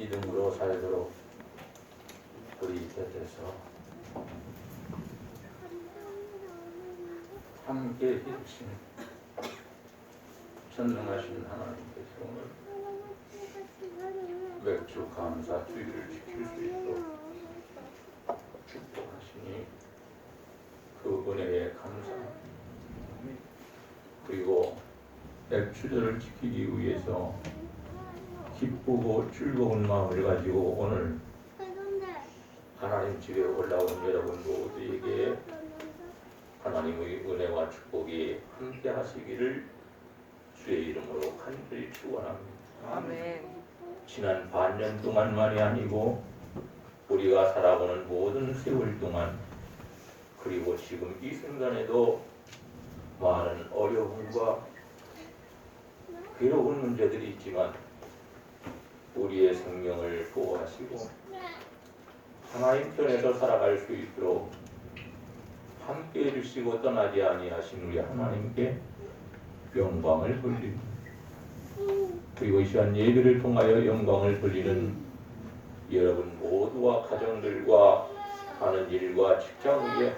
믿음으로 살도록 우리 곁에서 함께 해주신 전능하신 하나님께서 오늘 맥주 감사 주의를 지킬 수 있도록 축복하시니 그 은혜에 감사합니다. 그리고 맥주들을 지키기 위해서 기쁘고 즐거운 마음을 가지고 오늘 하나님 집에 올라온 여러분 모두에게 하나님의 은혜와 축복이 함께 하시기를 주의 이름으로 간절히 축원합니다. 아멘. 지난 반년 동안만이 아니고 우리가 살아오는 모든 세월 동안 그리고 지금 이 순간에도 많은 어려움과 괴로운 문제들이 있지만 우리의 생명을 보호하시고 하나님 편에서 살아갈 수 있도록 함께 해주시고 떠나지 아니하신 우리 하나님께 영광을 돌립니다. 그리고 이 시간 예배를 통하여 영광을 돌리는 여러분 모두와 가정들과 하는 일과 직장 위에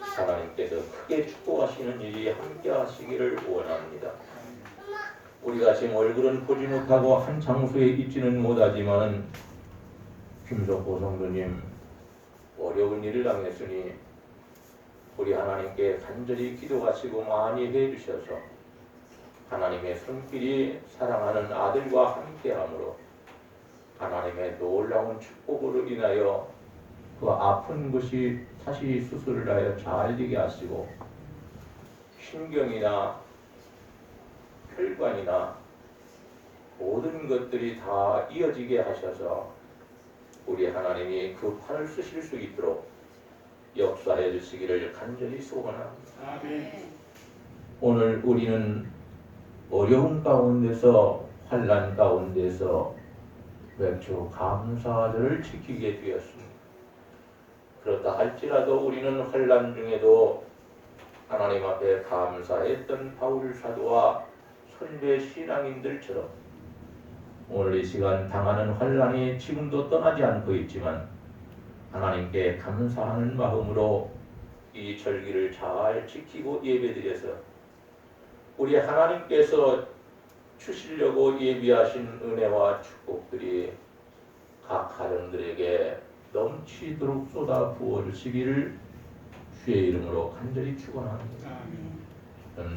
하나님께서 크게 축복하시는 일이 함께 하시기를 원합니다. 우리가 지금 얼굴은 보지 못하고 한 장소에 있지는 못하지만 김석호 성도님 어려운 일을 당했으니 우리 하나님께 간절히 기도하시고 많이 해주셔서 하나님의 손길이 사랑하는 아들과 함께함으로 하나님의 놀라운 축복으로 인하여 그 아픈 것이 다시 수술을 하여 잘 되게 하시고 신경이나 혈관이나 모든 것들이 다 이어지게 하셔서 우리 하나님이 그 판을 쓰실 수 있도록 역사해 주시기를 간절히 소원합니다. 아멘. 오늘 우리는 어려운 가운데서 환난 가운데서 맥주 감사절을 지키게 되었습니다. 그렇다 할지라도 우리는 환난 중에도 하나님 앞에 감사했던 바울 사도와 선배 신앙인들처럼 오늘 이 시간 당하는 환난이 지금도 떠나지 않고 있지만 하나님께 감사하는 마음으로 이 절기를 잘 지키고 예배드려서 우리 하나님께서 주시려고 예비하신 은혜와 축복들이 각 가정들에게 넘치도록 쏟아 부어주시기를 주의 이름으로 간절히 축원합니다.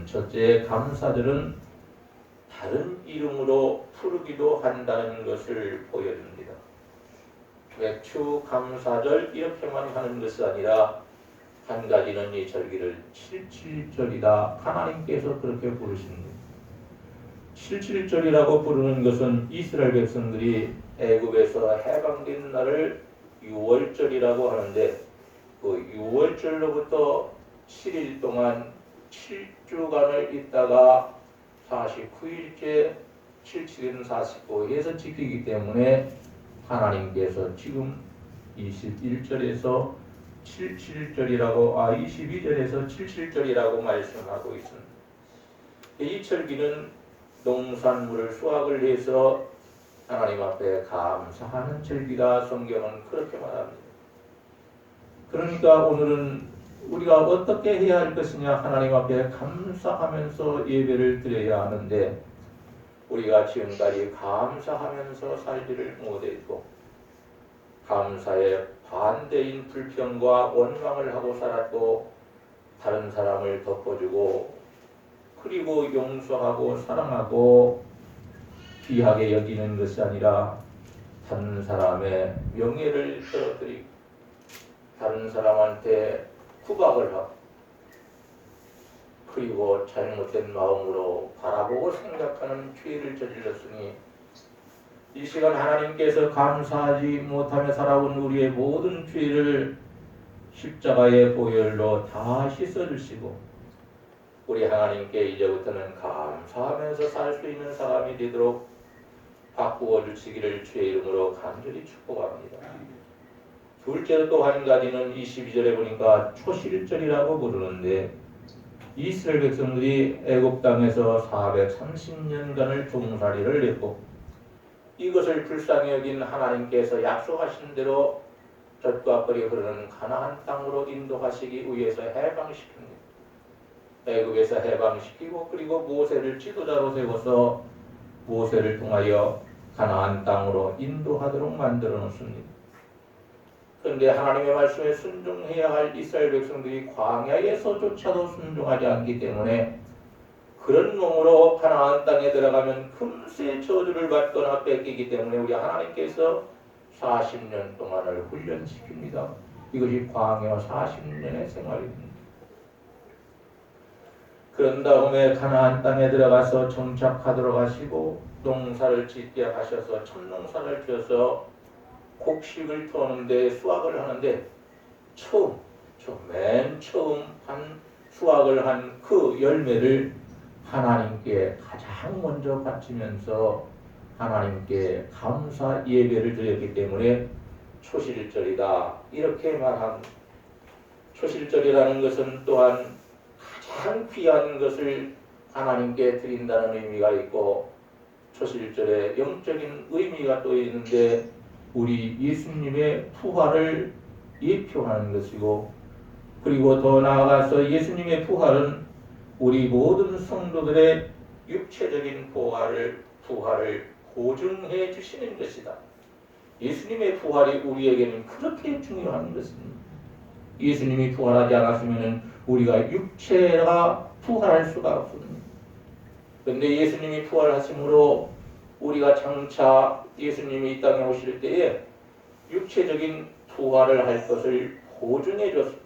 첫째 감사절은 다른 이름으로 부르기도 한다는 것을 보여줍니다. 맥주 감사절 이렇게만 하는 것이 아니라 한 가지는 이 절기를 칠칠절이다. 하나님께서 그렇게 부르십니다. 칠칠절이라고 부르는 것은 이스라엘 백성들이 애굽에서 해방된 날을 유월절이라고 하는데 그 유월절로부터 7일 동안 7주간을 있다가 49일째 77은 49일에서 지키기 때문에 하나님께서 지금 21절에서 77절이라고 22절에서 77절이라고 말씀하고 있습니다. 이 절기는 농산물을 수확을 해서 하나님 앞에 감사하는 절기다. 성경은 그렇게 말합니다. 그러니까 오늘은 우리가 어떻게 해야 할 것이냐 하나님 앞에 감사하면서 예배를 드려야 하는데 우리가 지금까지 감사하면서 살지를 못했고 감사의 반대인 불평과 원망을 하고 살았고 다른 사람을 덮어주고 그리고 용서하고 사랑하고 귀하게 여기는 것이 아니라 다른 사람의 명예를 떨어뜨리고 다른 사람한테 구박을 하고 그리고 잘못된 마음으로 바라보고 생각하는 죄를 저질렀으니 이 시간 하나님께서 감사하지 못하며 살아온 우리의 모든 죄를 십자가의 보혈로 다 씻어주시고 우리 하나님께 이제부터는 감사하면서 살 수 있는 사람이 되도록 바꾸어 주시기를 주의 이름으로 간절히 축복합니다. 둘째로 또 한 가지는 22절에 보니까 초실절이라고 부르는데 이스라엘 백성들이 애굽 땅에서 430년간을 종살이를 했고 이것을 불쌍히 여긴 하나님께서 약속하신 대로 젖과 꿀이 흐르는 가나안 땅으로 인도하시기 위해서 해방시킵니다. 애국에서 해방시키고 그리고 모세를 지도자로 세워서 모세를 통하여 가나안 땅으로 인도하도록 만들어 놓습니다. 그런데 하나님의 말씀에 순종해야 할 이스라엘 백성들이 광야에서조차도 순종하지 않기 때문에 그런 몸으로 가나안 땅에 들어가면 금세 저주를 받거나 뺏기기 때문에 우리 하나님께서 40년 동안을 훈련시킵니다. 이것이 광야 40년의 생활입니다. 그런 다음에 가나안 땅에 들어가서 정착하도록 하시고 농사를 짓게 하셔서 첫농사를 지어서 곡식을 터는데 수확을 하는데 맨 처음 수확을 한 그 열매를 하나님께 가장 먼저 바치면서 하나님께 감사 예배를 드렸기 때문에 초실절이다 이렇게 말합니다. 초실절이라는 것은 또한 가장 귀한 것을 하나님께 드린다는 의미가 있고 초실절에 영적인 의미가 또 있는데 우리 예수님의 부활을 예표하는 것이고 그리고 더 나아가서 예수님의 부활은 우리 모든 성도들의 육체적인 부활을 보증해 주시는 것이다. 예수님의 부활이 우리에게는 그렇게 중요한 것입니다. 예수님이 부활하지 않았으면 우리가 육체가 부활할 수가 없습니다. 그런데 예수님이 부활하심으로 우리가 장차 예수님이 이 땅에 오실 때에 육체적인 부활을 할 것을 보증해 줬습니다.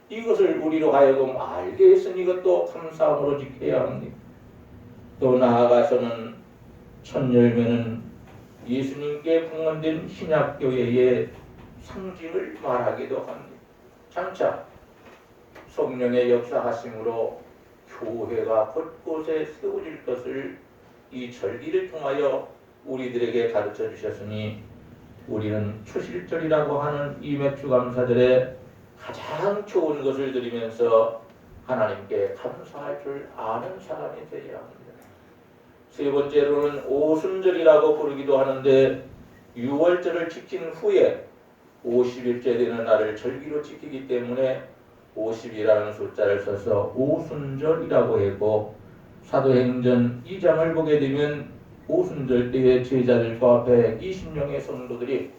이것을 우리로 하여금 알게 했으니 이것도 감사함으로 지켜야 합니다. 또 나아가서는 첫 열매는 예수님께 봉헌된 신약교회의 상징을 말하기도 합니다. 장차 성령의 역사하심으로 교회가 곳곳에 세워질 것을 이 절기를 통하여 우리들에게 가르쳐 주셨으니 우리는 초실절이라고 하는 이 맥주감사절에 가장 좋은 것을 드리면서 하나님께 감사할 줄 아는 사람이 되어야 합니다. 세 번째로는 오순절이라고 부르기도 하는데 6월절을 지킨 후에 50일째 되는 날을 절기로 지키기 때문에 50이라는 숫자를 써서 오순절이라고 했고 사도행전 2장을 보게 되면 오순절 때에 제자들과 120명의 성도들이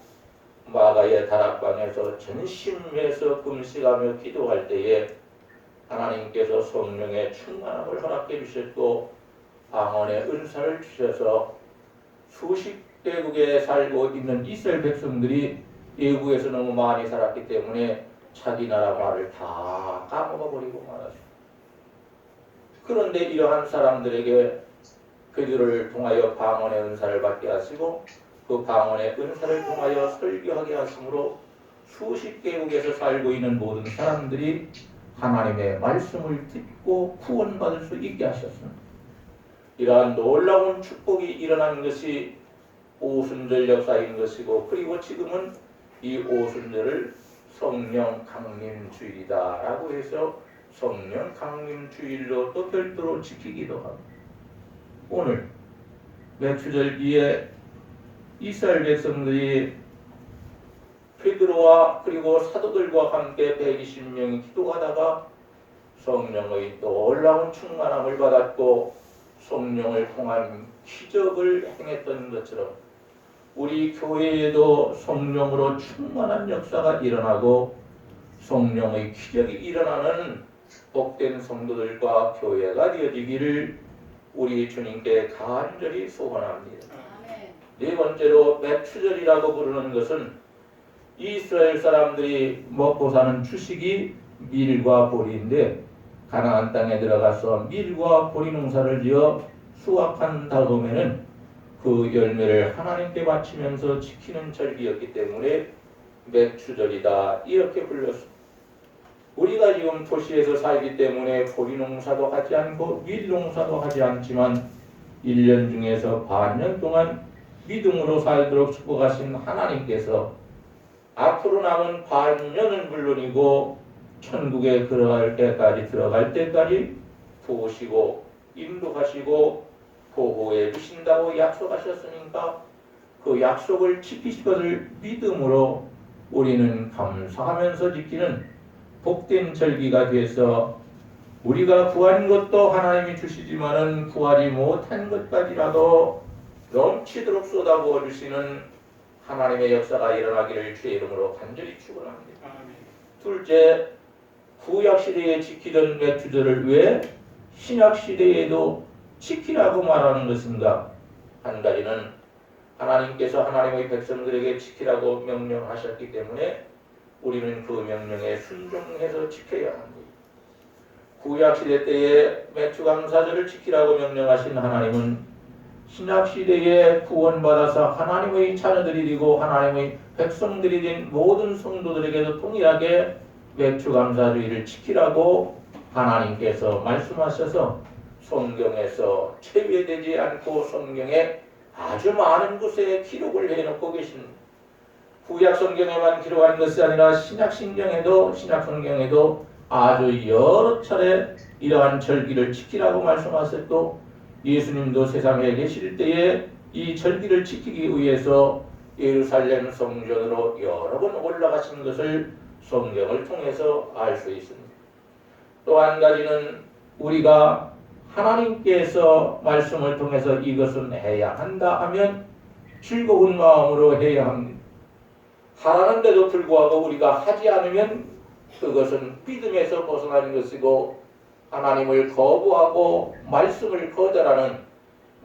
마가의 다락방에서 전심해서 금식하며 기도할 때에 하나님께서 성령의 충만함을 허락해 주셨고 방언의 은사를 주셔서 수십 대국에 살고 있는 이스라엘 백성들이 외국에서 너무 많이 살았기 때문에 자기 나라 말을 다 까먹어버리고 말았습니다. 그런데 이러한 사람들에게 그들을 통하여 방언의 은사를 받게 하시고 그 방언의 은사를 통하여 설교하게 하심으로 수십 개국에서 살고 있는 모든 사람들이 하나님의 말씀을 듣고 구원받을 수 있게 하셨습니다. 이러한 놀라운 축복이 일어난 것이 오순절 역사인 것이고 그리고 지금은 이 오순절을 성령 강림 주일이다라고 해서 성령 강림 주일로 또 별도로 지키기도 합니다. 오늘 맥주절기에 이스라엘 백성들이 베드로와 그리고 사도들과 함께 120명이 기도하다가 성령의 놀라운 충만함을 받았고 성령을 통한 기적을 행했던 것처럼 우리 교회에도 성령으로 충만한 역사가 일어나고 성령의 기적이 일어나는 복된 성도들과 교회가 되어지기를 우리 주님께 간절히 소원합니다. 네 번째로 맥추절이라고 부르는 것은 이스라엘 사람들이 먹고 사는 주식이 밀과 보리인데 가나안 땅에 들어가서 밀과 보리 농사를 지어 수확한 다음에는 그 열매를 하나님께 바치면서 지키는 절기였기 때문에 맥추절이다 이렇게 불렸습니다. 우리가 지금 도시에서 살기 때문에 보리 농사도 하지 않고 밀 농사도 하지 않지만 1년 중에서 반년 동안 믿음으로 살도록 축복하신 하나님께서 앞으로 남은 반년은 물론이고 천국에 들어갈 때까지 도우시고 인도하시고 보호해 주신다고 약속하셨으니까 그 약속을 지키실 것을 믿음으로 우리는 감사하면서 지키는 복된 절기가 되어서 우리가 구한 것도 하나님이 주시지만은 구하지 못한 것까지라도 넘치도록 쏟아부어 주시는 하나님의 역사가 일어나기를 주의 이름으로 간절히 축원합니다. 둘째, 구약 시대에 지키던 맥주절을 왜 신약 시대에도 지키라고 말하는 것인가? 한 가지는 하나님께서 하나님의 백성들에게 지키라고 명령하셨기 때문에 우리는 그 명령에 순종해서 지켜야 합니다. 구약 시대 때에 맥주감사절을 지키라고 명령하신 하나님은 신약 시대에 구원받아서 하나님의 자녀들이 되고 하나님의 백성들이 된 모든 성도들에게도 동일하게 맥주감사주의를 지키라고 하나님께서 말씀하셔서 성경에서 체외되지 않고 성경에 아주 많은 곳에 기록을 해놓고 계십니다. 구약 성경에만 기록한 것이 아니라 신약 성경에도 아주 여러 차례 이러한 절기를 지키라고 말씀하셨고 예수님도 세상에 계실 때에 이 절기를 지키기 위해서 예루살렘 성전으로 여러 번 올라가신 것을 성경을 통해서 알 수 있습니다. 또 한 가지는 우리가 하나님께서 말씀을 통해서 이것은 해야 한다 하면 즐거운 마음으로 해야 합니다. 하라는데도 불구하고 우리가 하지 않으면 그것은 믿음에서 벗어나는 것이고 하나님을 거부하고 말씀을 거절하는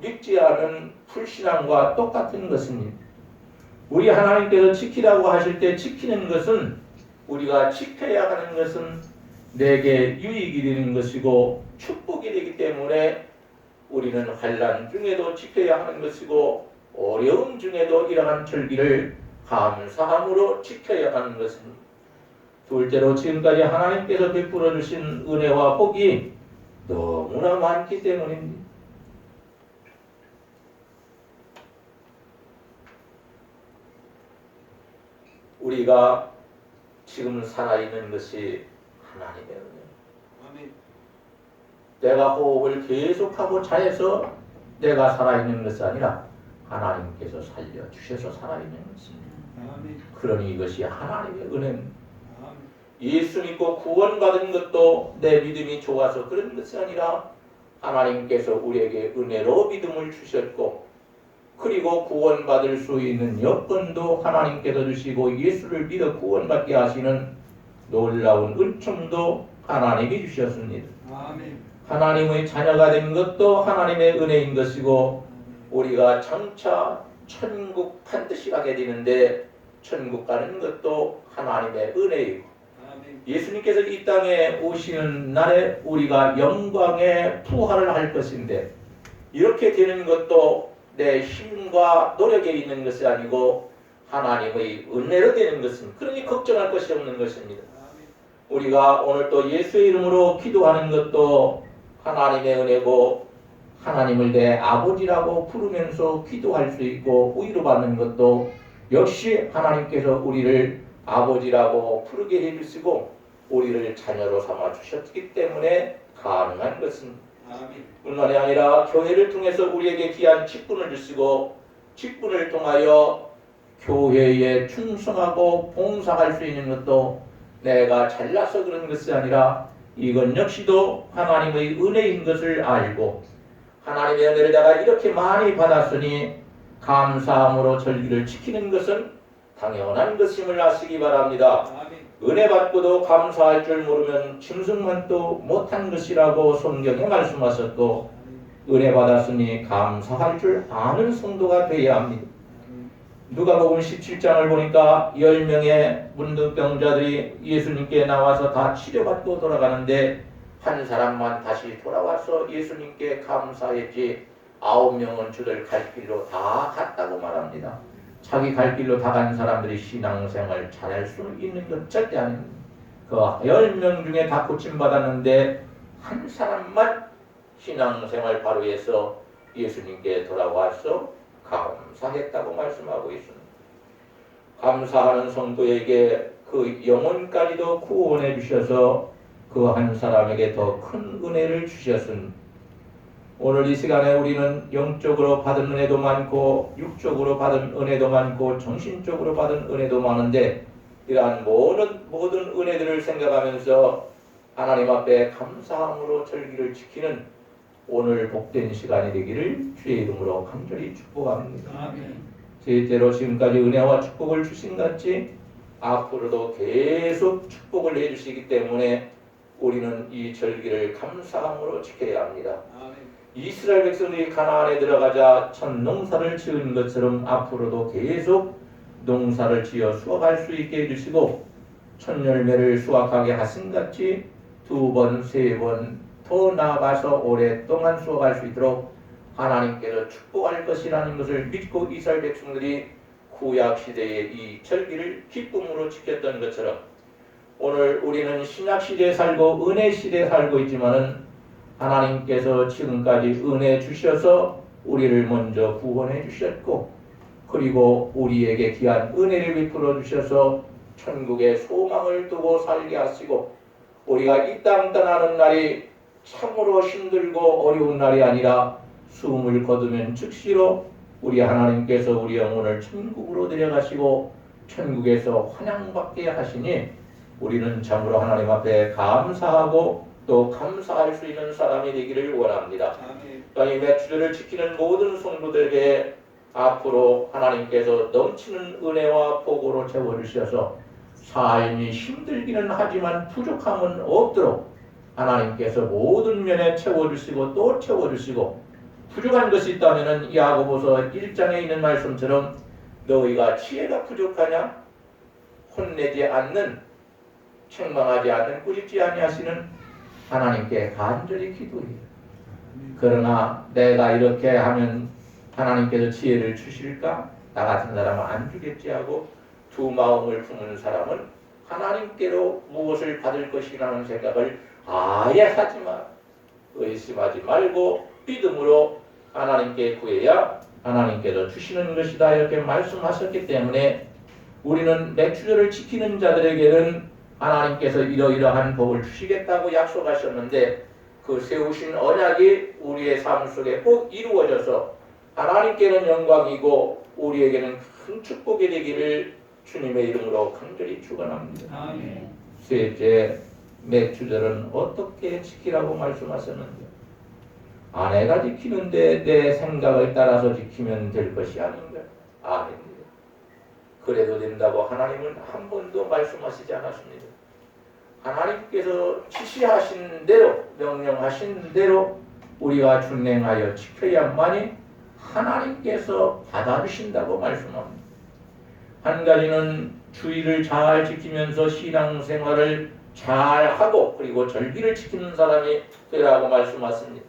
믿지 않은 불신앙과 똑같은 것입니다. 우리 하나님께서 지키라고 하실 때 지키는 것은 우리가 지켜야 하는 것은 내게 유익이 되는 것이고 축복이 되기 때문에 우리는 환난 중에도 지켜야 하는 것이고 어려움 중에도 이러한 절기를 감사함으로 지켜야 하는 것입니다. 둘째로 지금까지 하나님께서 베풀어 주신 은혜와 복이 너무나 많기 때문입니다. 우리가 지금 살아있는 것이 하나님의 은혜. 내가 호흡을 계속하고 자해서 내가 살아있는 것이 아니라 하나님께서 살려주셔서 살아있는 것입니다. 그러니 이것이 하나님의 은혜입니다. 예수 믿고 구원받은 것도 내 믿음이 좋아서 그런 것이 아니라 하나님께서 우리에게 은혜로 믿음을 주셨고 그리고 구원받을 수 있는 여건도 하나님께서 주시고 예수를 믿어 구원받게 하시는 놀라운 은총도 하나님이 주셨습니다. 하나님의 자녀가 된 것도 하나님의 은혜인 것이고 우리가 장차 천국 반드시 가게 되는데 천국 가는 것도 하나님의 은혜이고 예수님께서 이 땅에 오시는 날에 우리가 영광의 부활을 할 것인데 이렇게 되는 것도 내 힘과 노력에 있는 것이 아니고 하나님의 은혜로 되는 것입니다. 그러니 걱정할 것이 없는 것입니다. 우리가 오늘 또 예수의 이름으로 기도하는 것도 하나님의 은혜고 하나님을 내 아버지라고 부르면서 기도할 수 있고 위로받는 것도 역시 하나님께서 우리를 아버지라고 부르게 해주시고 우리를 자녀로 삼아 주셨기 때문에 가능한 것입니다. 뿐만이 아니라 교회를 통해서 우리에게 귀한 직분을 주시고 직분을 통하여 교회에 충성하고 봉사할 수 있는 것도 내가 잘나서 그런 것이 아니라 이건 역시도 하나님의 은혜인 것을 알고 하나님의 은혜를 내가 이렇게 많이 받았으니 감사함으로 절기를 지키는 것은 당연한 것임을 아시기 바랍니다. 은혜 받고도 감사할 줄 모르면 짐승만도 못한 것이라고 성경에 말씀하셨고 은혜 받았으니 감사할 줄 아는 성도가 되어야 합니다. 누가복음 17장을 보니까 10명의 문둥병자들이 예수님께 나와서 다 치료받고 돌아가는데 한 사람만 다시 돌아와서 예수님께 감사했지 9명은 주들 갈 길로 다 갔다고 말합니다. 자기 갈 길로 다 간 사람들이 신앙생활 잘할 수 있는 것 절대 아닙니다. 그 10명 중에 다 고침받았는데 한 사람만 신앙생활 바로 해서 예수님께 돌아와서 감사했다고 말씀하고 있습니다. 감사하는 성도에게 그 영혼까지도 구원해 주셔서 그 한 사람에게 더 큰 은혜를 주셨습니다. 오늘 이 시간에 우리는 영적으로 받은 은혜도 많고 육적으로 받은 은혜도 많고 정신적으로 받은 은혜도 많은데 이러한 모든 은혜들을 생각하면서 하나님 앞에 감사함으로 절기를 지키는 오늘 복된 시간이 되기를 주의 이름으로 간절히 축복합니다. 아멘. 셋째로 지금까지 은혜와 축복을 주신 같이 앞으로도 계속 축복을 해주시기 때문에 우리는 이 절기를 감사함으로 지켜야 합니다. 아멘. 이스라엘 백성들이 가나안에 들어가자 첫 농사를 지은 것처럼 앞으로도 계속 농사를 지어 수확할 수 있게 해주시고 첫 열매를 수확하게 하신 같이 2번, 3번 더 나아가서 오랫동안 수확할 수 있도록 하나님께서 축복할 것이라는 것을 믿고 이스라엘 백성들이 구약 시대의 이 절기를 기쁨으로 지켰던 것처럼 오늘 우리는 신약 시대에 살고 은혜 시대에 살고 있지만은 하나님께서 지금까지 은혜 주셔서 우리를 먼저 구원해 주셨고 그리고 우리에게 귀한 은혜를 베풀어 주셔서 천국의 소망을 두고 살게 하시고 우리가 이 땅 떠나는 날이 참으로 힘들고 어려운 날이 아니라 숨을 거두면 즉시로 우리 하나님께서 우리 영혼을 천국으로 데려가시고 천국에서 환영받게 하시니 우리는 참으로 하나님 앞에 감사하고 또 감사할 수 있는 사람이 되기를 원합니다. 이 매추절을 지키는 모든 성도들에게 앞으로 하나님께서 넘치는 은혜와 복으로 채워주셔서 삶이 힘들기는 하지만 부족함은 없도록 하나님께서 모든 면에 채워주시고 또 채워주시고 부족한 것이 있다면 야고보서 1장에 있는 말씀처럼 너희가 지혜가 부족하냐? 혼내지 않는 책망하지 않는 꾸짖지 아니하시는 하나님께 간절히 기도해요. 그러나 내가 이렇게 하면 하나님께서 지혜를 주실까? 나 같은 사람은 안 주겠지 하고 두 마음을 품은 사람은 하나님께로 무엇을 받을 것이라는 생각을 아예 하지 마. 의심하지 말고 믿음으로 하나님께 구해야 하나님께서 주시는 것이다 이렇게 말씀하셨기 때문에 우리는 매추절을 지키는 자들에게는 하나님께서 이러이러한 복을 주시겠다고 약속하셨는데 그 세우신 언약이 우리의 삶 속에 꼭 이루어져서 하나님께는 영광이고 우리에게는 큰 축복이 되기를 주님의 이름으로 간절히 축원합니다. 아멘. 셋째, 매추절은 어떻게 지키라고 말씀하셨는데 아내가 지키는데 내 생각을 따라서 지키면 될 것이 아닌가? 아닙니다. 그래도 된다고 하나님은 한 번도 말씀하시지 않았습니다. 하나님께서 지시하신 대로 명령하신 대로 우리가 준행하여 지켜야만이 하나님께서 받아주신다고 말씀합니다. 한 가지는 주의를 잘 지키면서 신앙생활을 잘하고 그리고 절기를 지키는 사람이 되라고 말씀하십니다.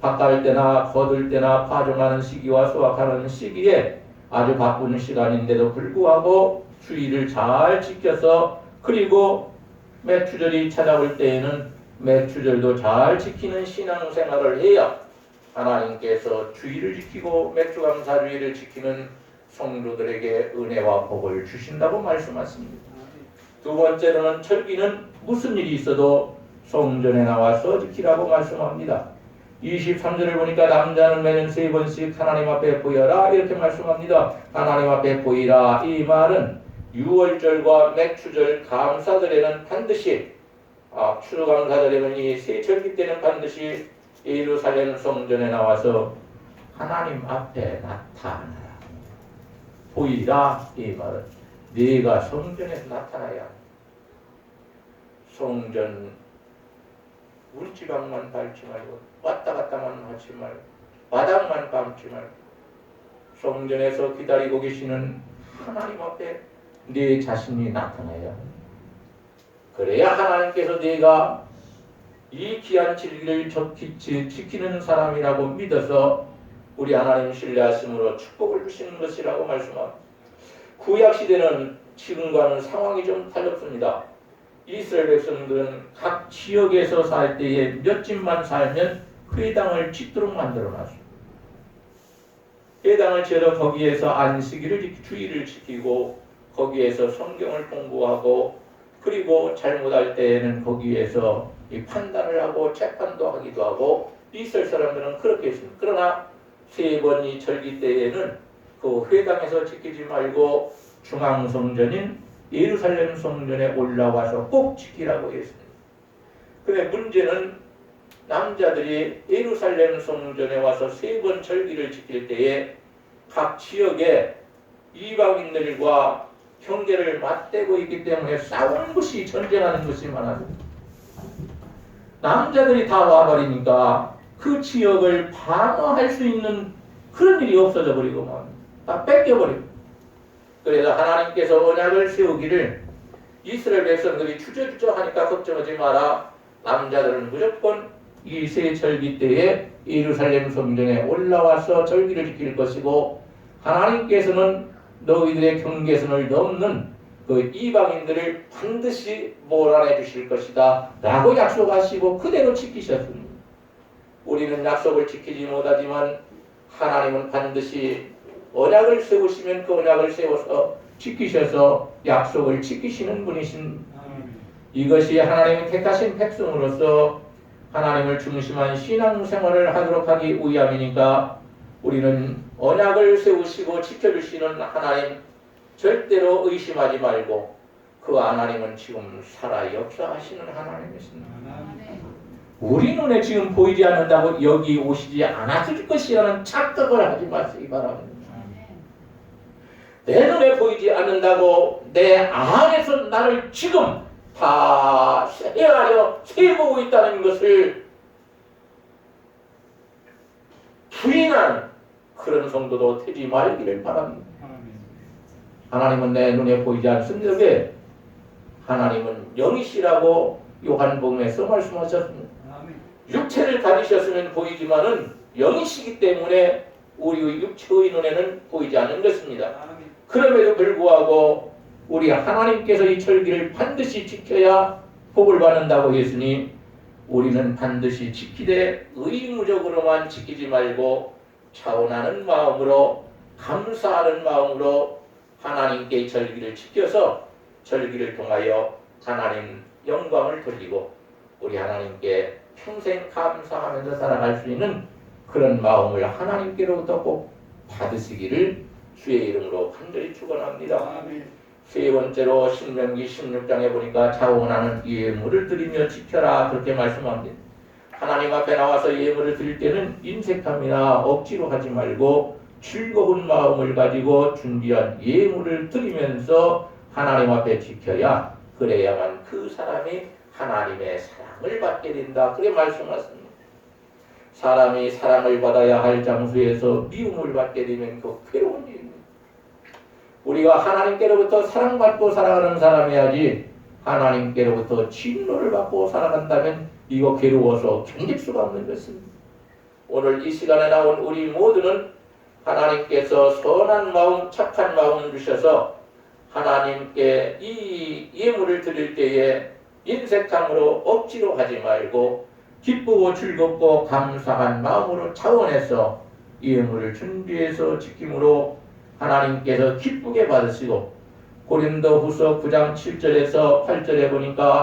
밭갈 때나 거둘 때나 파종하는 시기와 수확하는 시기에 아주 바쁜 시간인데도 불구하고 주의를 잘 지켜서 그리고 매추절이 찾아올 때에는 매추절도 잘 지키는 신앙생활을 해야 하나님께서 주의를 지키고 매추감사주의를 지키는 성도들에게 은혜와 복을 주신다고 말씀하십니다. 두 번째로는 절기는 무슨 일이 있어도 성전에 나와서 지키라고 말씀합니다. 23절을 보니까 남자는 매년 3번씩 하나님 앞에 보여라 이렇게 말씀합니다. 하나님 앞에 보이라 이 말은 유월절과 맥추절 감사절에는 반드시 추수감사절에는 이 세 절기 때는 반드시 예루살렘 성전에 나와서 하나님 앞에 나타나라. 보이라 이 말은 네가 성전에서 나타나야 성전 문지방만 밟지 말고 왔다 갔다만 하지 말고 바닥만 밟지 말고 성전에서 기다리고 계시는 하나님 앞에 네 자신이 나타나야 합니다. 그래야 하나님께서 네가 이 귀한 진리를 지키는 사람이라고 믿어서 우리 하나님 신뢰하심으로 축복을 주시는 것이라고 말씀합니다. 구약시대는 지금과는 상황이 좀 달랐습니다. 이스라엘 백성들은 각 지역에서 살 때에 몇 집만 살면 그 회당을 짓도록 만들어놨습니다. 회당을 지어서 거기에서 안식일을 주일을 지키고 거기에서 성경을 공부하고 그리고 잘못할 때에는 거기에서 이 판단을 하고 재판도 하기도 하고 이스라엘 사람들은 그렇게 했습니다. 그러나 세 번이 절기 때에는 그 회당에서 지키지 말고 중앙성전인 예루살렘 성전에 올라와서 꼭 지키라고 했습니다. 근데 문제는 남자들이 예루살렘 성전에 와서 세 번 절기를 지킬 때에 각 지역에 이방인들과 형제를 맞대고 있기 때문에 싸우는 것이 전쟁하는 것이 많았습니다. 남자들이 다 와버리니까 그 지역을 방어할 수 있는 그런 일이 없어져 버리고 다 뺏겨버리고, 그래서 하나님께서 언약을 세우기를 이스라엘 백성들이 주저주저 하니까 걱정하지 마라. 남자들은 무조건 이 세 절기 때에 예루살렘 성전에 올라와서 절기를 지킬 것이고, 하나님께서는 너희들의 경계선을 넘는 그 이방인들을 반드시 몰아내 주실 것이다 라고 약속하시고 그대로 지키셨습니다. 우리는 약속을 지키지 못하지만 하나님은 반드시 언약을 세우시면 그 언약을 세워서 지키셔서 약속을 지키시는 분이신, 이것이 하나님이 택하신 백성으로서 하나님을 중심한 신앙생활을 하도록 하기 위함이니까 우리는 언약을 세우시고 지켜주시는 하나님 절대로 의심하지 말고, 그 하나님은 지금 살아 역사하시는 하나님이십니다. 우리 눈에 지금 보이지 않는다고 여기 오시지 않았을 것이라는 착각을 하지 마시기 바랍니다. 내 눈에 보이지 않는다고 내 안에서 나를 지금 다 헤아려 세우고 있다는 것을 부인한 그런 성도도 되지 말기를 바랍니다. 하나님은 내 눈에 보이지 않습니다. 왜? 하나님은 영이시라고 요한복음에서 말씀하셨습니다. 육체를 가지셨으면 보이지만은 영이시기 때문에 우리 육체의 눈에는 보이지 않는 것입니다. 그럼에도 불구하고 우리 하나님께서 이 절기를 반드시 지켜야 복을 받는다고 했으니 우리는 반드시 지키되 의무적으로만 지키지 말고 차원하는 마음으로, 감사하는 마음으로 하나님께 절기를 지켜서 절기를 통하여 하나님 영광을 돌리고 우리 하나님께 평생 감사하면서 살아갈 수 있는 그런 마음을 하나님께로부터 꼭 받으시기를 주의 이름으로 간절히 축원합니다. 세 번째로 신명기 16장에 보니까 자원하는 예물을 드리며 지켜라 그렇게 말씀합니다. 하나님 앞에 나와서 예물을 드릴 때는 인색함이나 억지로 하지 말고 즐거운 마음을 가지고 준비한 예물을 드리면서 하나님 앞에 지켜야, 그래야만 그 사람이 하나님의 사랑을 받게 된다 그렇게 말씀하셨습니다. 사람이 사랑을 받아야 할 장소에서 미움을 받게 되면 그 괴로운 일입니다. 우리가 하나님께로부터 사랑받고 살아가는 사람이야지 하나님께로부터 진노를 받고 살아간다면 이거 괴로워서 견딜 수가 없는 것입니다. 오늘 이 시간에 나온 우리 모두는 하나님께서 선한 마음, 착한 마음을 주셔서 하나님께 이 예물을 드릴 때에 인색함으로 억지로 하지 말고 기쁘고 즐겁고 감사한 마음으로 차원해서 예물을 준비해서 지킴으로 하나님께서 기쁘게 받으시고, 고린도후서 9장 7절에서 8절에 보니까